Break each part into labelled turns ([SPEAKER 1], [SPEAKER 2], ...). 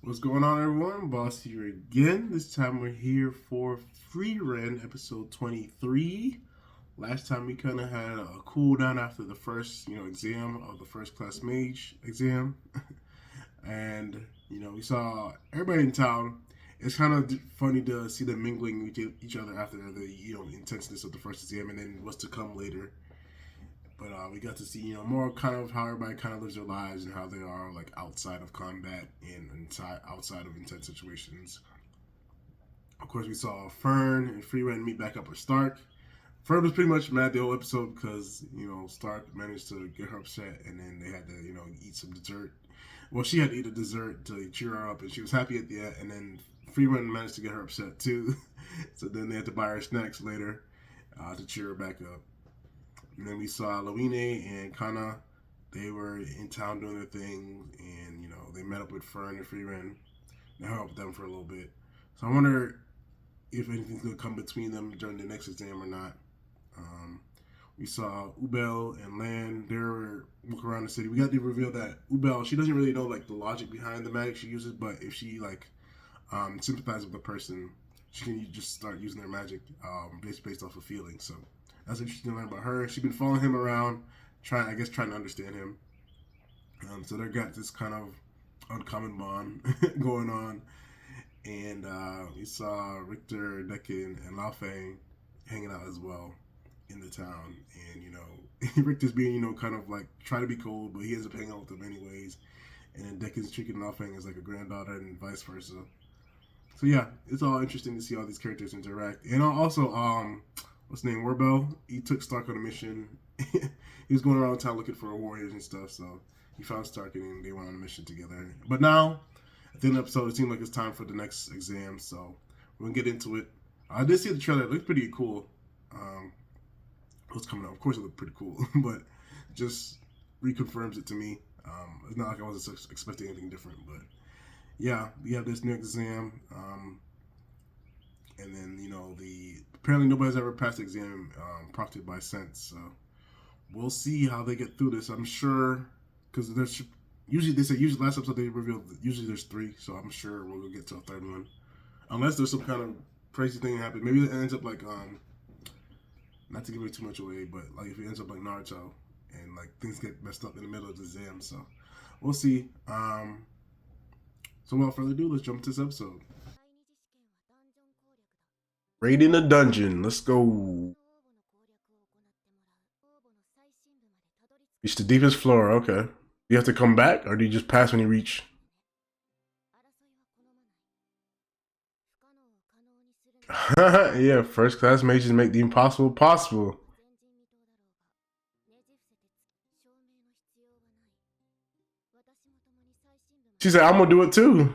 [SPEAKER 1] What's going on, everyone? Boss here again. This time we're here for Frieren episode 23. Last time we kind of had a cool down after the first, exam of the first class mage exam, and we saw everybody in town. It's kind of funny to see them mingling with each other after the intenseness of the first exam, and then what's to come later. But we got to see, more kind of how everybody kind of lives their lives and how they are like outside of combat and outside of intense situations. Of course, we saw Fern and Frieren meet back up with Stark. Fern was pretty much mad the whole episode because Stark managed to get her upset, and then they had to eat some dessert. Well, she had to eat a dessert to cheer her up, and she was happy at the end. And then Frieren managed to get her upset too, so then they had to buy her snacks later to cheer her back up. And then we saw Lawine and Kana. They were in town doing their thing, and they met up with Fern and Frieren. They hung out with them for a little bit. So I wonder if anything's gonna come between them during the next exam or not. We saw Ubel and Lan. They were walking around the city. We got to reveal that Ubel, she doesn't really know like the logic behind the magic she uses, but if she like sympathizes with the person, she can just start using their magic based off of feelings. So that's interesting to learn about her. She's been following him around, trying to understand him. So they got this kind of uncommon bond going on. And we saw Richter, Decken, and Lao Feng hanging out as well in the town. And Richter's being kind of like trying to be cold, but he ends up hanging out with them anyways. And then Decken's treating Lao Feng as like a granddaughter, and vice versa. So yeah, it's all interesting to see all these characters interact. And also, what's his name, Warbell? He took Stark on a mission. He was going around town looking for warriors and stuff. So he found Stark, and they went on a mission together. But now, at the end of the episode, it seemed like it's time for the next exam. So we're gonna get into it. I did see the trailer; it looked pretty cool. What's coming up? Of course, it looked pretty cool, but just reconfirms it to me. It's not like I wasn't expecting anything different, but yeah, we have this new exam, and then the apparently nobody's ever passed the exam proctored by Sense. So we'll see how they get through this. I'm sure because there's usually they say usually last episode they revealed usually there's three, so I'm sure we'll get to a third one, unless there's some kind of crazy thing that happens. Maybe it ends up like not to give it too much away, but like if it ends up like Naruto and like things get messed up in the middle of the exam. So we'll see. So without further ado, let's jump to this episode. Raiding a dungeon. Let's go. Reach the deepest floor. Okay. You have to come back, or do you just pass when you reach? Yeah, first class mages make the impossible possible. She said, I'm gonna do it too.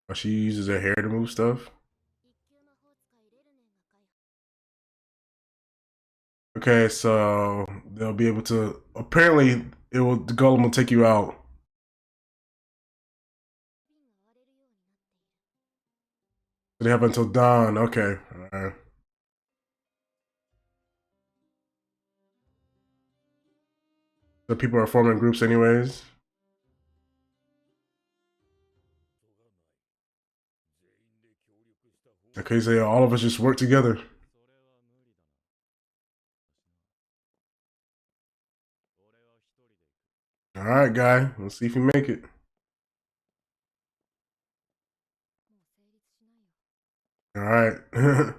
[SPEAKER 1] Oh, she uses her hair to move stuff. Okay, so they'll be able to. Apparently, the golem will take you out. So they have until dawn. Okay. All right. So people are forming groups anyways. Okay, so yeah, all of us just work together. All right, guy. Let's see if you make it. All right.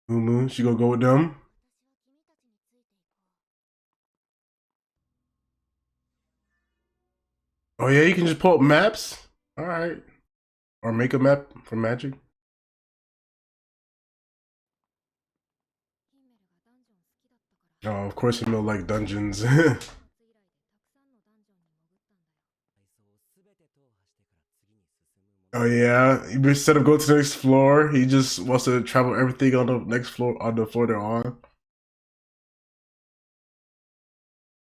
[SPEAKER 1] Moon, she gonna go with them. Oh yeah, you can just pull up maps. All right, or make a map from magic. Oh, of course you know like dungeons. Oh yeah, instead of going to the next floor, he just wants to travel everything on the next floor on the floor they're on.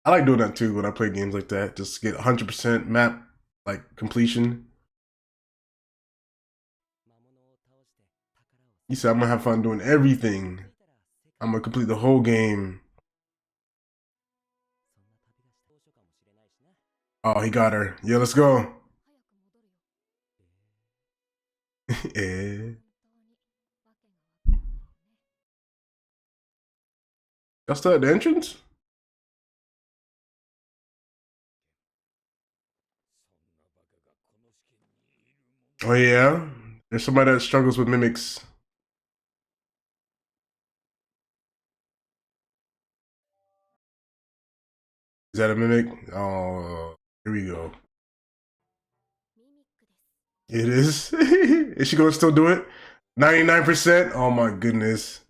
[SPEAKER 1] I like doing that too when I play games like that. Just get 100% map like completion. He said, I'm gonna have fun doing everything. I'm gonna complete the whole game. Oh, he got her. Yeah, let's go. Eh. Y'all still at the entrance? Oh yeah. There's somebody that struggles with mimics. Is that a mimic? Oh, here we go. It is. Is she gonna still do it? 99%? Oh my goodness.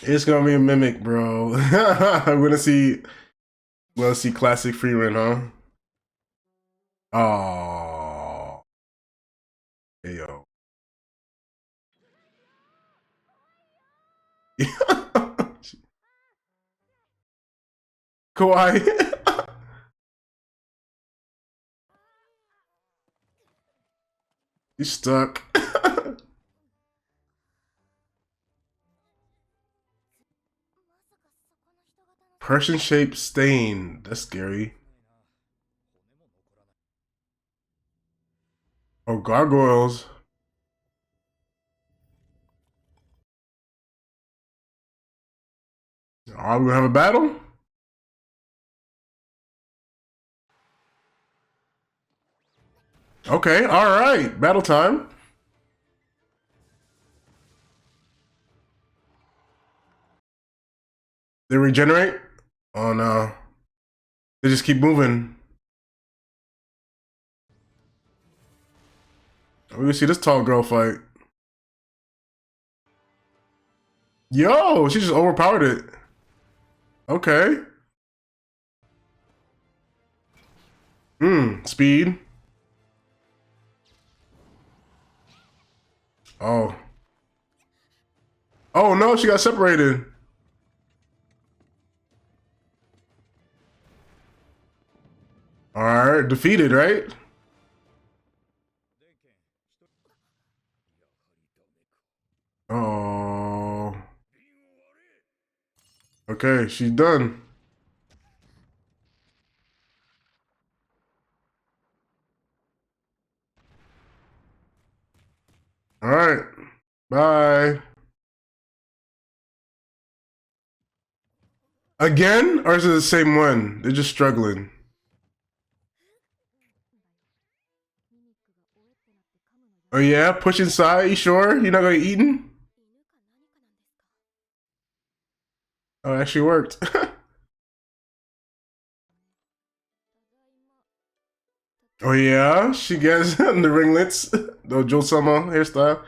[SPEAKER 1] It's gonna be a mimic, bro. I'm gonna see. Let's see classic Frieren, huh? Oh, hey yo. Kawaii. He's stuck. Person-shaped stain. That's scary. Oh, gargoyles. Are we gonna have a battle? Okay, all right. Battle time. They regenerate? Oh no. They just keep moving. We can see this tall girl fight. Yo, she just overpowered it. Okay. Speed. Oh. Oh no, she got separated. Alright, defeated, right? Oh. Okay, she's done. Alright. Bye. Again? Or is it the same one? They're just struggling. Oh yeah? Push inside? You sure? You're not gonna get eaten? Oh, it actually worked. Oh yeah? She gets the ringlets. The Joe Summer hairstyle.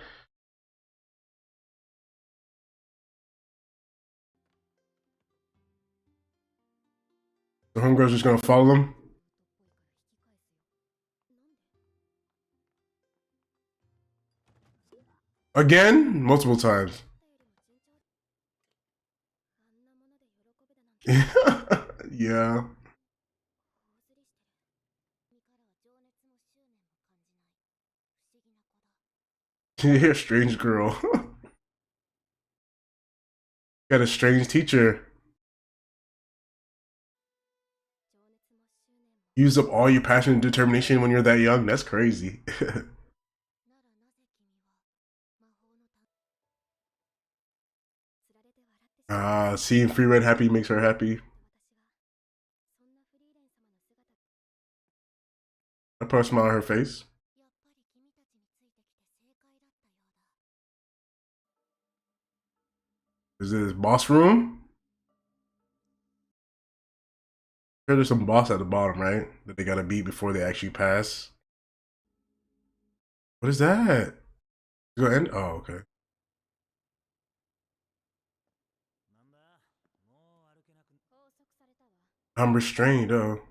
[SPEAKER 1] The homegirl's just gonna follow them. Again? Multiple times. Yeah. You're a strange girl. Got a strange teacher. Use up all your passion and determination when you're that young. That's crazy. Seeing Frieren happy makes her happy. I put a smile on her face. Is this boss room? Sure, there's some boss at the bottom, right? That they gotta beat before they actually pass. What is that? It's gonna end? Oh, okay. I'm restrained, oh.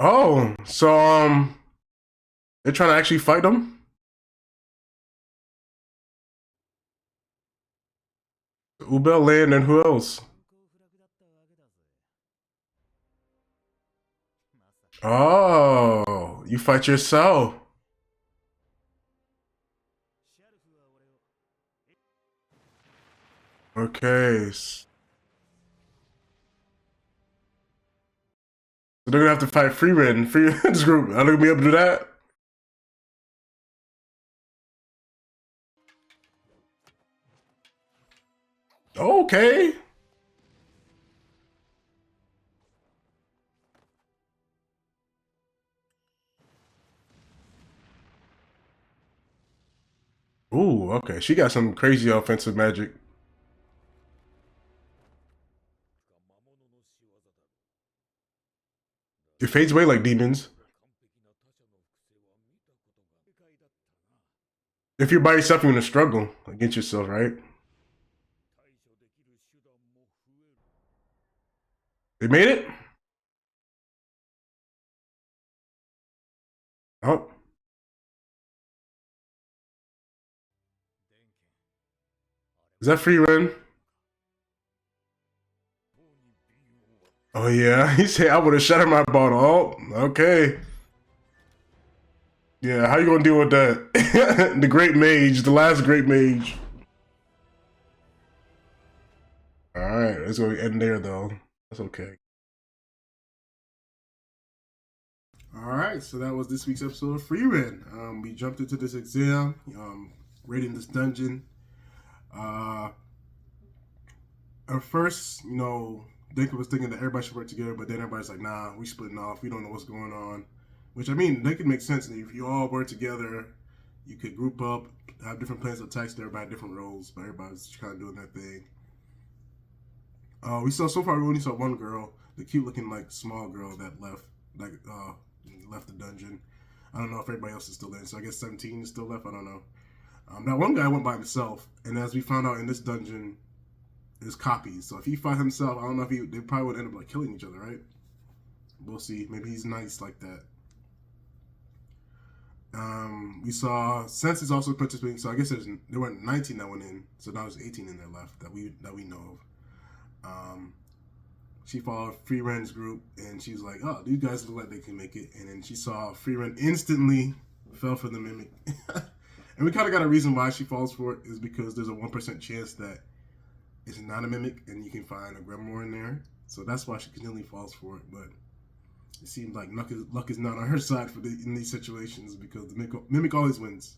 [SPEAKER 1] Oh, so they're trying to actually fight them? Ubel Land and who else? Oh, you fight yourself. Okay. So they're gonna have to fight Frieren. Frieren's group. Are they gonna be able to do that? Okay. Ooh, okay. She got some crazy offensive magic. It fades away like demons. If you're by yourself, you're gonna struggle against yourself, right? They made it? Oh. Is that Frieren? Oh yeah. He said I would have shattered my bottle. Oh, okay. Yeah, how you gonna deal with that? The great mage, the last great mage. Alright, let's go end there though. That's okay. Alright, so that was this week's episode of Frieren. We jumped into this exam, raiding this dungeon. At first, Dinka was thinking that everybody should work together, but then everybody's like, nah, we splitting off. We don't know what's going on. Which, I mean, that could make sense. If you all work together, you could group up, have different plans of attacks. Everybody had different roles, but everybody's kind of doing their thing. We saw so far. We only saw one girl, the cute-looking like small girl that left the dungeon. I don't know if everybody else is still in, so I guess 17 is still left. I don't know. That one guy went by himself, and as we found out in this dungeon, there's copies. So if he fought himself, I don't know if they probably would end up like killing each other, right? We'll see. Maybe he's nice like that. We saw Sense also participating, so I guess there were 19 that went in, so now there's 18 in there left that we know of. She followed Frieren's group, and she's like, "Oh, these guys look like they can make it." And then she saw Frieren instantly fell for the mimic, and we kind of got a reason why she falls for it is because there's a 1% chance that it's not a mimic, and you can find a grimoire in there. So that's why she continually falls for it. But it seems like luck is not on her side in these situations because the mimic always wins.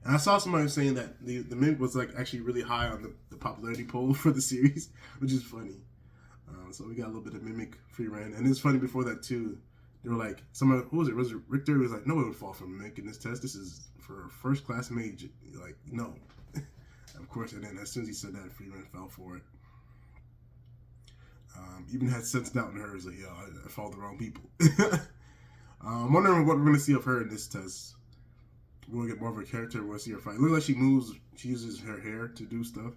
[SPEAKER 1] And I saw somebody saying that the mimic was like actually really high on the popularity poll for the series, which is funny. So we got a little bit of mimic Frieren, and it was funny before that too. They were like, who was it? Was it Richter? He was like, no one would fall for mimic in this test. This is for first class mage. Like, no. Of course, and then as soon as he said that, Frieren fell for it. Even had sense doubt in her. He was like, I followed the wrong people. I'm wondering what we're going to see of her in this test. We'll get more of her character. We'll see her fight. It looks like she moves. She uses her hair to do stuff.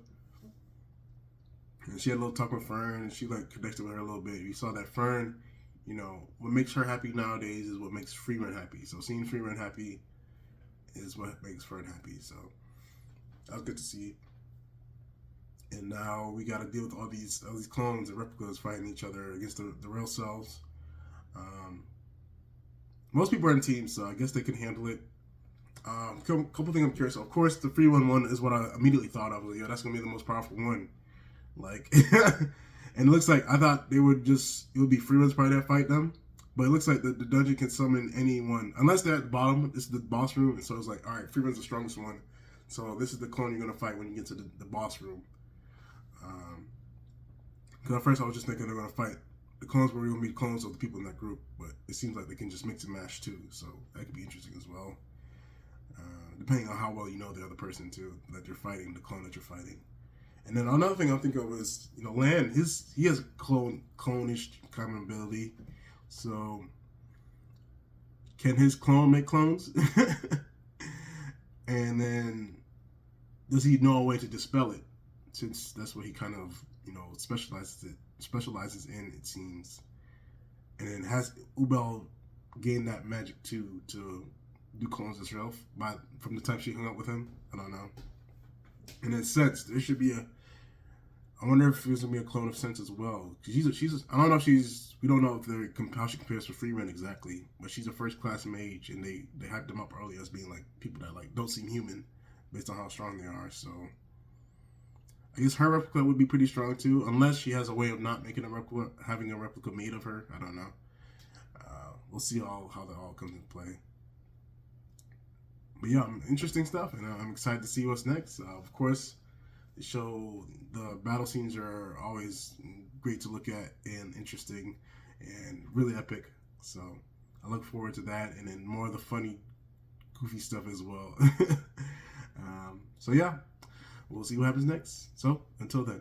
[SPEAKER 1] And she had a little talk with Fern, and she like connected with her a little bit. You saw that Fern, what makes her happy nowadays is what makes Frieren happy. So seeing Frieren happy is what makes Fern happy. So that was good to see. And now we got to deal with all these clones and replicas fighting each other against the real selves. Most people are in teams, so I guess they can handle it. Couple things I'm curious. Of course, the free one is what I immediately thought of. Like, that's gonna be the most powerful one. Like, and it looks like I thought it would be free ones probably that fight them, but it looks like the dungeon can summon anyone unless they're at the bottom. This is the boss room, and so it's like, all right, free one's the strongest one. So this is the clone you're gonna fight when you get to the boss room. Because at first I was just thinking they're gonna fight the clones were gonna be clones of the people in that group, but it seems like they can just mix and mash too. So that could be interesting as well. Depending on how well you know the other person too that you're fighting, the clone that you're fighting. And then another thing I'm thinking of is, Lan, he has clone-ish kind of ability. So can his clone make clones? And then does he know a way to dispel it? Since that's what he kind of, specializes in, it seems. And then has Ubel gained that magic too to do clones herself from the time she hung out with him? I don't know. In that sense, there should be I wonder if it was gonna be a clone of Sense as well. Cause I don't know if she's, we don't know if they're how she compares to Frieren exactly, but she's a first class mage, and they hyped them up early as being like people that like don't seem human, based on how strong they are. So I guess her replica would be pretty strong too, unless she has a way of not making a replica, having a replica made of her. I don't know. We'll see how that all comes into play. But yeah, interesting stuff, and I'm excited to see what's next. Of course, the battle scenes are always great to look at and interesting and really epic. So I look forward to that, and then more of the funny, goofy stuff as well. So yeah, we'll see what happens next. So until then.